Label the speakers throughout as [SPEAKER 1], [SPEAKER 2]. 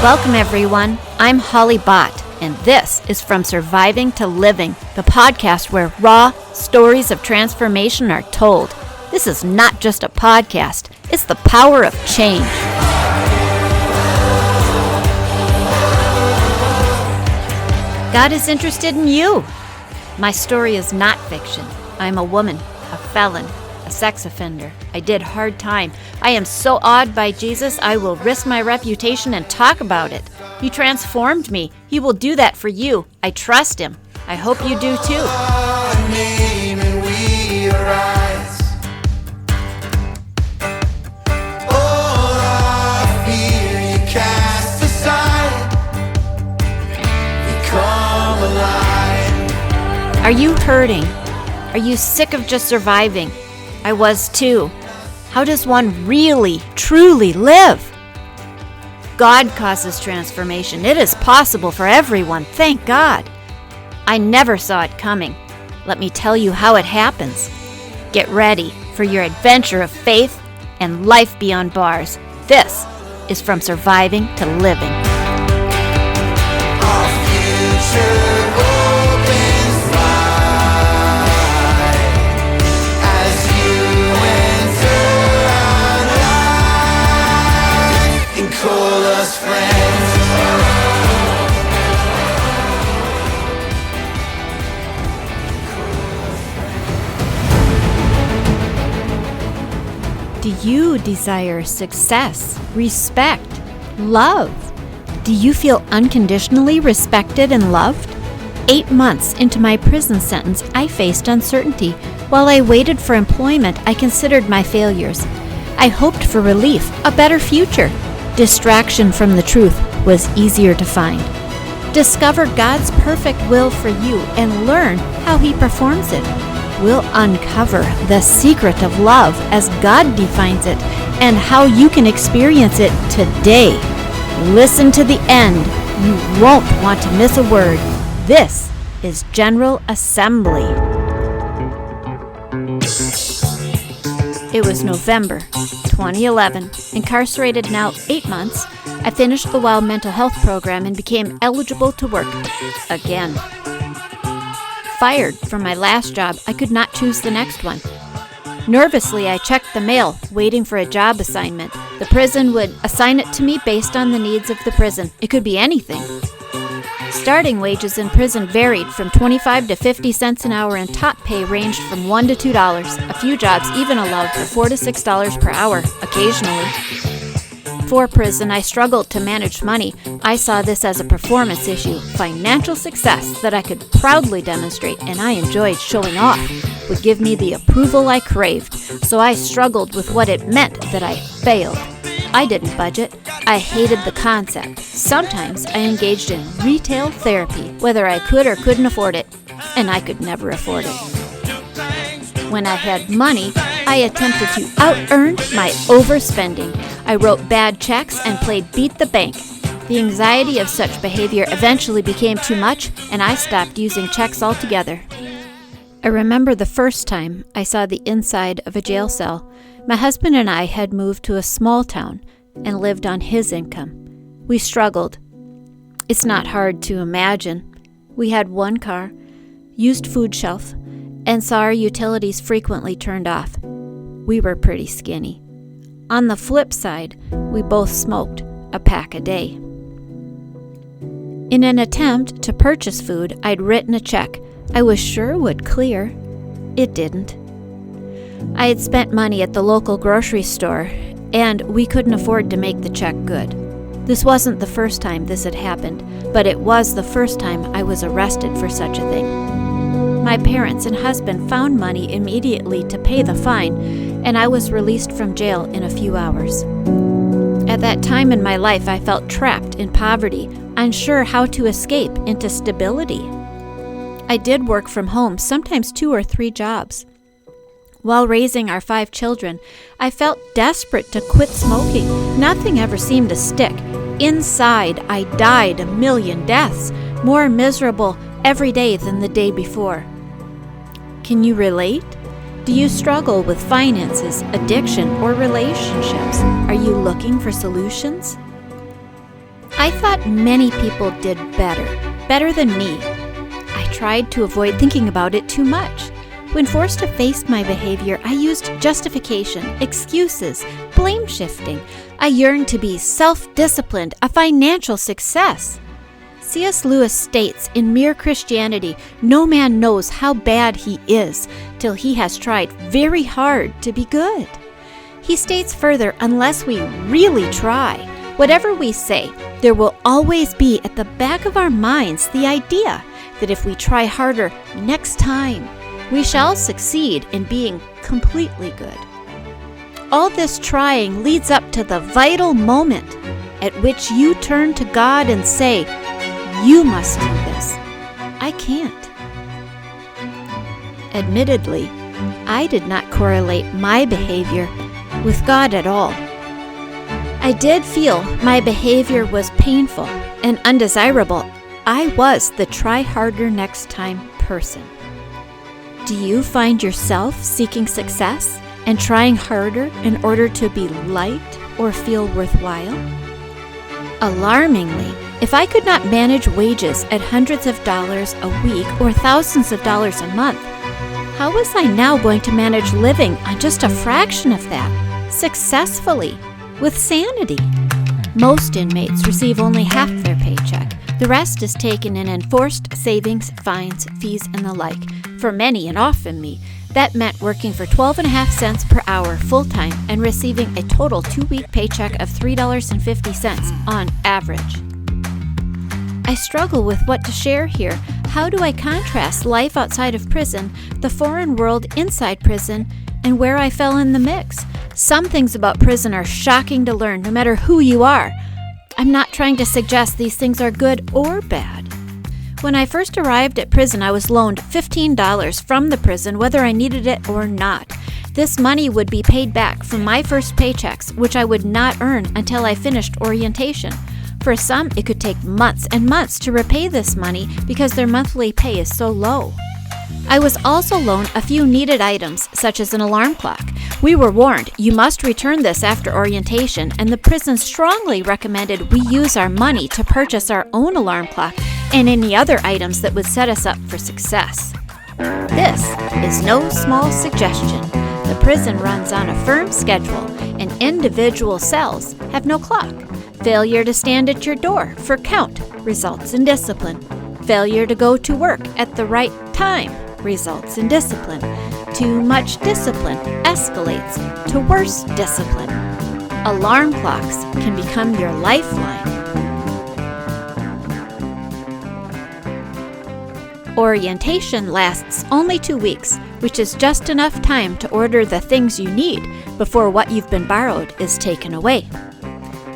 [SPEAKER 1] Welcome, everyone. I'm Holly Bott, and this is From Surviving to Living, the podcast where raw stories of transformation are told. This is not just a podcast, it's the power of change. God is interested in you. My story is not fiction. I'm a woman, a felon, a sex offender. I did hard time. I am so awed by Jesus, I will risk my reputation and talk about it. He transformed me. He will do that for you. I trust him. I hope you do too. Are you hurting? Are you sick of just surviving? I was too. How does one really, truly live? God causes transformation. It is possible for everyone, thank God. I never saw it coming. Let me tell you how it happens. Get ready for your adventure of faith and life beyond bars. This is From Surviving to Living.
[SPEAKER 2] Our future opens wide as you enter our life and call us friends.
[SPEAKER 1] Do you desire success, respect, love? Do you feel unconditionally respected and loved? 8 months into my prison sentence, I faced uncertainty. While I waited for employment, I considered my failures. I hoped for relief, a better future. Distraction from the truth was easier to find. Discover God's perfect will for you and learn how He performs it. We'll uncover the secret of love as God defines it and how you can experience it today. Listen to the end. You won't want to miss a word. This is General Assembly. It was November 2011. Incarcerated now 8 months, I finished the WOW mental health program and became eligible to work again. Fired from my last job, I could not choose the next one. Nervously, I checked the mail, waiting for a job assignment. The prison would assign it to me based on the needs of the prison. It could be anything. Starting wages in prison varied from 25 to 50 cents an hour, and top pay ranged from $1 to $2. A few jobs even allowed for $4 to $6 per hour, occasionally. For prison, I struggled to manage money. I saw this as a performance issue, financial success that I could proudly demonstrate, and I enjoyed showing off, would give me the approval I craved, so I struggled with what it meant that I failed. I didn't budget. I hated the concept. Sometimes I engaged in retail therapy, whether I could or couldn't afford it, and I could never afford it. When I had money, I attempted to out-earn my overspending. I wrote bad checks and played beat the bank. The anxiety of such behavior eventually became too much, and I stopped using checks altogether. I remember the first time I saw the inside of a jail cell. My husband and I had moved to a small town and lived on his income. We struggled. It's not hard to imagine. We had one car, used food shelf, and saw our utilities frequently turned off. We were pretty skinny. On the flip side, we both smoked a pack a day. In an attempt to purchase food, I'd written a check I was sure would clear. It didn't. I had spent money at the local grocery store, and we couldn't afford to make the check good. This wasn't the first time this had happened, but it was the first time I was arrested for such a thing. My parents and husband found money immediately to pay the fine, and I was released from jail in a few hours. At that time in my life, I felt trapped in poverty, unsure how to escape into stability. I did work from home, sometimes 2 or 3 jobs. While raising our 5 children, I felt desperate to quit smoking. Nothing ever seemed to stick. Inside, I died a million deaths, more miserable every day than the day before. Can you relate? Do you struggle with finances, addiction, or relationships? Are you looking for solutions? I thought many people did better than me. I tried to avoid thinking about it too much. When forced to face my behavior, I used justification, excuses, blame shifting. I yearned to be self-disciplined, a financial success. C.S. Lewis states in Mere Christianity, no man knows how bad he is till he has tried very hard to be good. He states further, unless we really try, whatever we say, there will always be at the back of our minds the idea that if we try harder next time, we shall succeed in being completely good. All this trying leads up to the vital moment at which you turn to God and say, "You must do this. I can't." Admittedly, I did not correlate my behavior with God at all. I did feel my behavior was painful and undesirable. I was the try harder next time person. Do you find yourself seeking success and trying harder in order to be liked or feel worthwhile? Alarmingly, if I could not manage wages at hundreds of dollars a week or thousands of dollars a month, how was I now going to manage living on just a fraction of that, successfully, with sanity? Most inmates receive only half their paycheck. The rest is taken in enforced savings, fines, fees, and the like. For many, and often me, that meant working for 12.5 cents per hour full-time and receiving a total 2-week paycheck of $3.50 on average. I struggle with what to share here. How do I contrast life outside of prison, the foreign world inside prison, and where I fell in the mix? Some things about prison are shocking to learn, no matter who you are. I'm not trying to suggest these things are good or bad. When I first arrived at prison, I was loaned $15 from the prison, whether I needed it or not. This money would be paid back from my first paychecks, which I would not earn until I finished orientation. For some, it could take months and months to repay this money because their monthly pay is so low. I was also loaned a few needed items, such as an alarm clock. We were warned, you must return this after orientation, and the prison strongly recommended we use our money to purchase our own alarm clock and any other items that would set us up for success. This is no small suggestion. The prison runs on a firm schedule, and individual cells have no clock. Failure to stand at your door for count results in discipline. Failure to go to work at the right time results in discipline. Too much discipline escalates to worse discipline. Alarm clocks can become your lifeline. Orientation lasts only 2 weeks, which is just enough time to order the things you need before what you've been borrowed is taken away.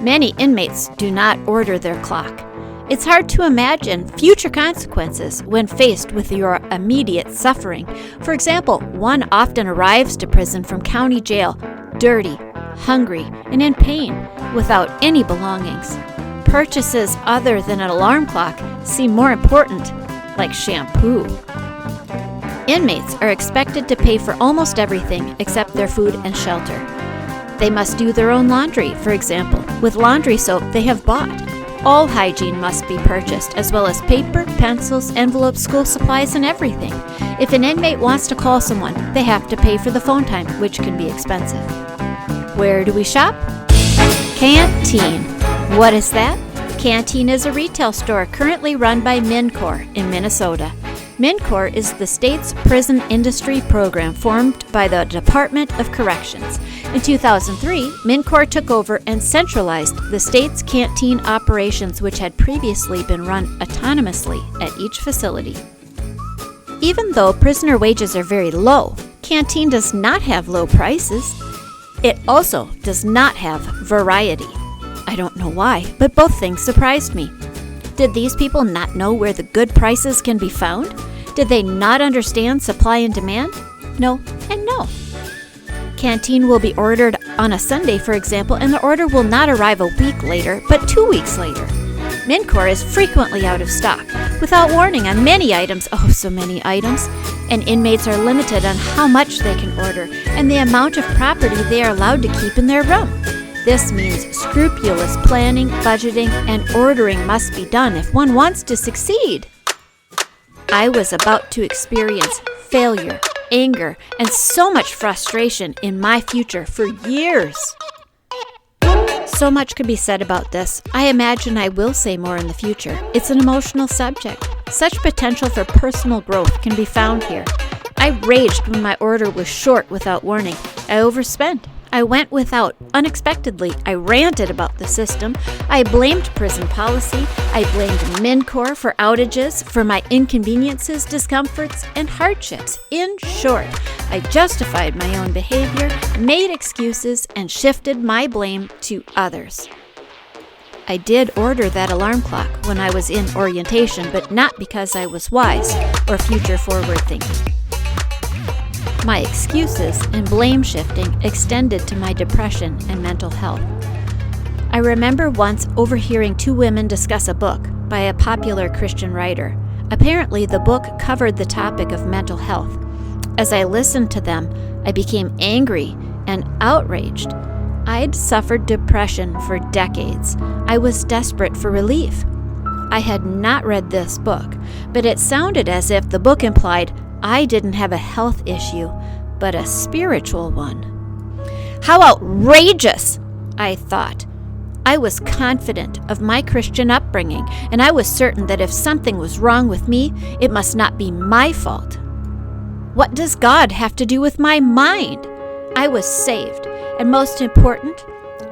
[SPEAKER 1] Many inmates do not order their clock. It's hard to imagine future consequences when faced with your immediate suffering. For example, one often arrives to prison from county jail, dirty, hungry, and in pain, without any belongings. Purchases other than an alarm clock seem more important, like shampoo. Inmates are expected to pay for almost everything except their food and shelter. They must do their own laundry, for example, with laundry soap they have bought. All hygiene must be purchased, as well as paper, pencils, envelopes, school supplies, and everything. If an inmate wants to call someone, they have to pay for the phone time, which can be expensive. Where do we shop? Canteen. What is that? Canteen is a retail store currently run by MnCOR in Minnesota. MnCOR is the state's prison industry program formed by the Department of Corrections. In 2003, MnCOR took over and centralized the state's canteen operations, which had previously been run autonomously at each facility. Even though prisoner wages are very low, canteen does not have low prices. It also does not have variety. I don't know why, but both things surprised me. Did these people not know where the good prices can be found? Did they not understand supply and demand? No and no. Canteen will be ordered on a Sunday, for example, and the order will not arrive a week later, but 2 weeks later. MnCOR is frequently out of stock, without warning on many items, oh so many items, and inmates are limited on how much they can order and the amount of property they are allowed to keep in their room. This means scrupulous planning, budgeting, and ordering must be done if one wants to succeed. I was about to experience failure, anger, and so much frustration in my future for years. So much could be said about this. I imagine I will say more in the future. It's an emotional subject. Such potential for personal growth can be found here. I raged when my order was short without warning. I overspent. I went without unexpectedly. I ranted about the system. I blamed prison policy. I blamed MinCorp for outages, for my inconveniences, discomforts, and hardships. In short, I justified my own behavior, made excuses, and shifted my blame to others. I did order that alarm clock when I was in orientation, but not because I was wise or future-forward thinking. My excuses and blame shifting extended to my depression and mental health. I remember once overhearing two women discuss a book by a popular Christian writer. Apparently, the book covered the topic of mental health. As I listened to them, I became angry and outraged. I'd suffered depression for decades. I was desperate for relief. I had not read this book, but it sounded as if the book implied I didn't have a health issue, but a spiritual one. How outrageous, I thought. I was confident of my Christian upbringing, and I was certain that if something was wrong with me, it must not be my fault. What does God have to do with my mind? I was saved, and most important,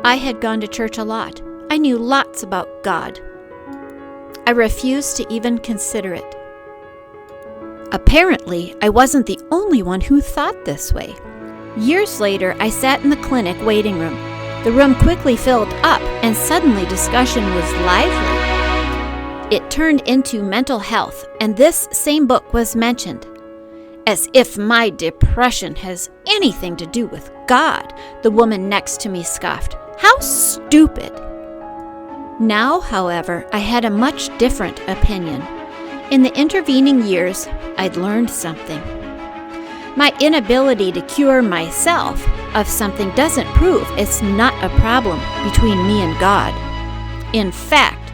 [SPEAKER 1] I had gone to church a lot. I knew lots about God. I refused to even consider it. Apparently, I wasn't the only one who thought this way. Years later, I sat in the clinic waiting room. The room quickly filled up, and suddenly discussion was lively. It turned into mental health, and this same book was mentioned. As if my depression has anything to do with God, the woman next to me scoffed. How stupid! Now, however, I had a much different opinion. In the intervening years, I'd learned something. My inability to cure myself of something doesn't prove it's not a problem between me and God. In fact,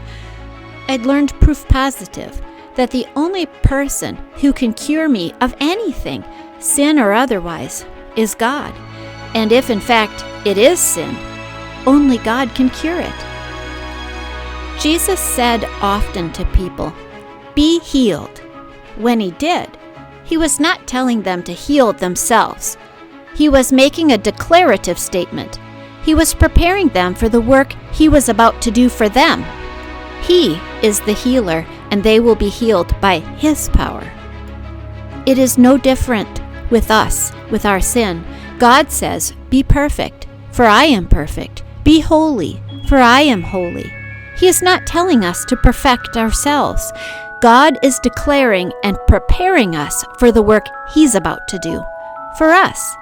[SPEAKER 1] I'd learned proof positive that the only person who can cure me of anything, sin or otherwise, is God. And if in fact it is sin, only God can cure it. Jesus said often to people, "Be healed." When he did, he was not telling them to heal themselves. He was making a declarative statement. He was preparing them for the work he was about to do for them. He is the healer, and they will be healed by his power. It is no different with us, with our sin. God says, "Be perfect, for I am perfect. Be holy, for I am holy." He is not telling us to perfect ourselves. God is declaring and preparing us for the work he's about to do. For us,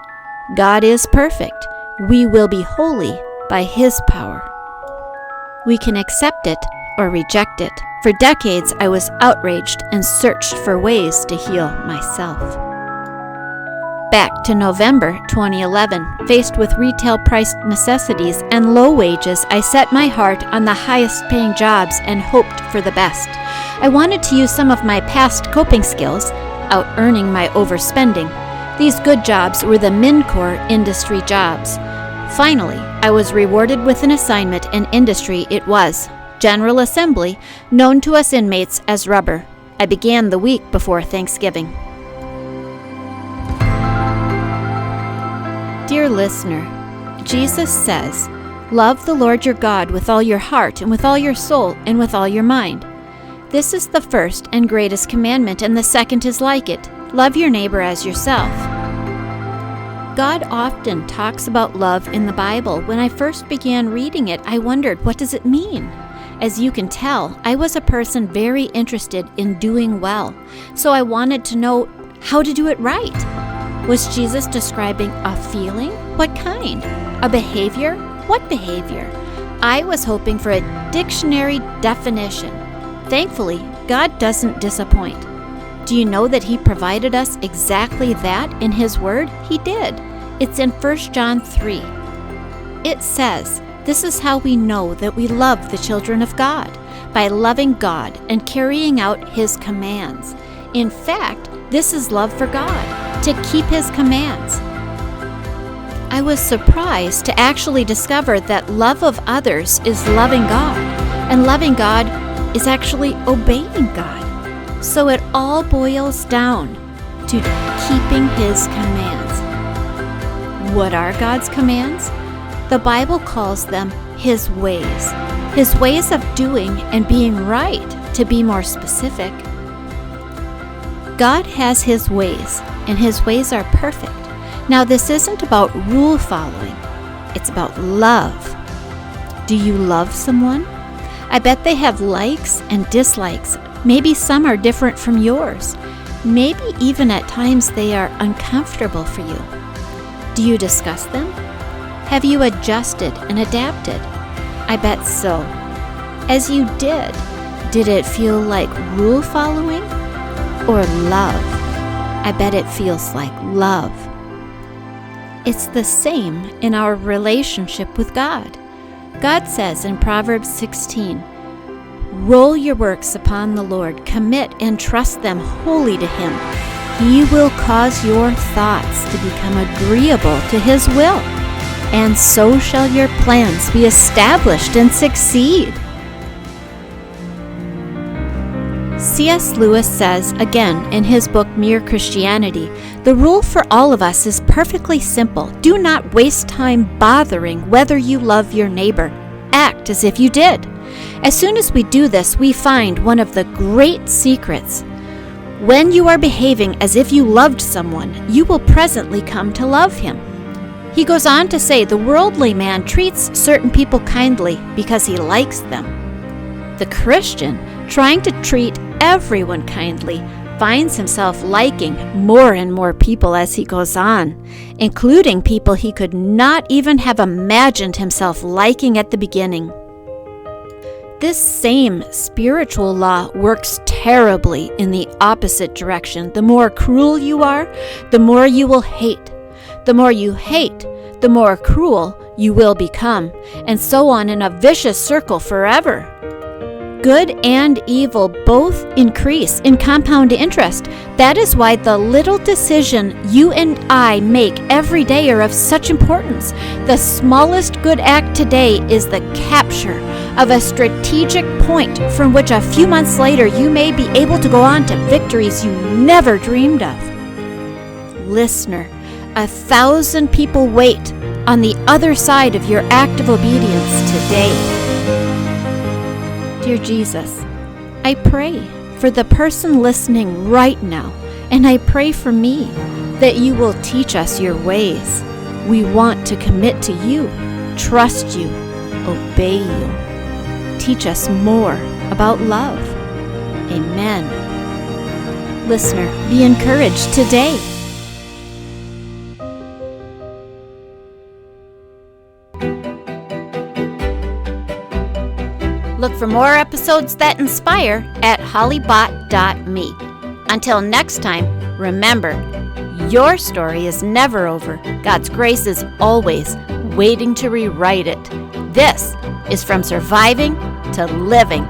[SPEAKER 1] God is perfect. We will be holy by his power. We can accept it or reject it. For decades, I was outraged and searched for ways to heal myself. Back to November 2011, faced with retail-priced necessities and low wages, I set my heart on the highest-paying jobs and hoped for the best. I wanted to use some of my past coping skills, out-earning my overspending. These good jobs were the MinCorp industry jobs. Finally, I was rewarded with an assignment, and industry it was. General Assembly, known to us inmates as rubber. I began the week before Thanksgiving. Dear listener, Jesus says, "Love the Lord your God with all your heart and with all your soul and with all your mind." This is the first and greatest commandment, and the second is like it. Love your neighbor as yourself. God often talks about love in the Bible. When I first began reading it, I wondered, what does it mean? As you can tell, I was a person very interested in doing well, so I wanted to know how to do it right. Was Jesus describing a feeling? What kind? A behavior? What behavior? I was hoping for a dictionary definition. Thankfully, God doesn't disappoint. Do you know that he provided us exactly that in his word? He did. It's in 1 John 3. It says, This is how we know that we love the children of God, by loving God and carrying out His commands. In fact, this is love for God, to keep His commands. I was surprised to actually discover that love of others is loving God, and loving God is actually obeying God. So it all boils down to keeping His commands. What are God's commands? The Bible calls them His ways of doing and being right, to be more specific. God has His ways, and His ways are perfect. Now, this isn't about rule following, it's about love. Do you love someone? I bet they have likes and dislikes. Maybe some are different from yours. Maybe even at times they are uncomfortable for you. Do you discuss them? Have you adjusted and adapted? I bet so. As you did it feel like rule following or love? I bet it feels like love. It's the same in our relationship with God. God says in Proverbs 16, "Roll your works upon the Lord, commit and trust them wholly to Him. He will cause your thoughts to become agreeable to His will, and so shall your plans be established and succeed." C.S. Lewis says, again in his book Mere Christianity, the rule for all of us is perfectly simple. Do not waste time bothering whether you love your neighbor. Act as if you did. As soon as we do this, we find one of the great secrets. When you are behaving as if you loved someone, you will presently come to love him. He goes on to say the worldly man treats certain people kindly because he likes them. The Christian, trying to treat everyone kindly, finds himself liking more and more people as he goes on, including people he could not even have imagined himself liking at the beginning. This same spiritual law works terribly in the opposite direction. The more cruel you are, the more you will hate. The more you hate, the more cruel you will become, and so on in a vicious circle forever. Good and evil both increase in compound interest. That is why the little decision you and I make every day are of such importance. The smallest good act today is the capture of a strategic point from which a few months later you may be able to go on to victories you never dreamed of. Listener, 1,000 people wait on the other side of your act of obedience today. Dear Jesus, I pray for the person listening right now, and I pray for me that you will teach us your ways. We want to commit to you, trust you, obey you. Teach us more about love. Amen. Listener, be encouraged today. Look for more episodes that inspire at hollybot.me. Until next time, remember, your story is never over. God's grace is always waiting to rewrite it. This is From Surviving to Living.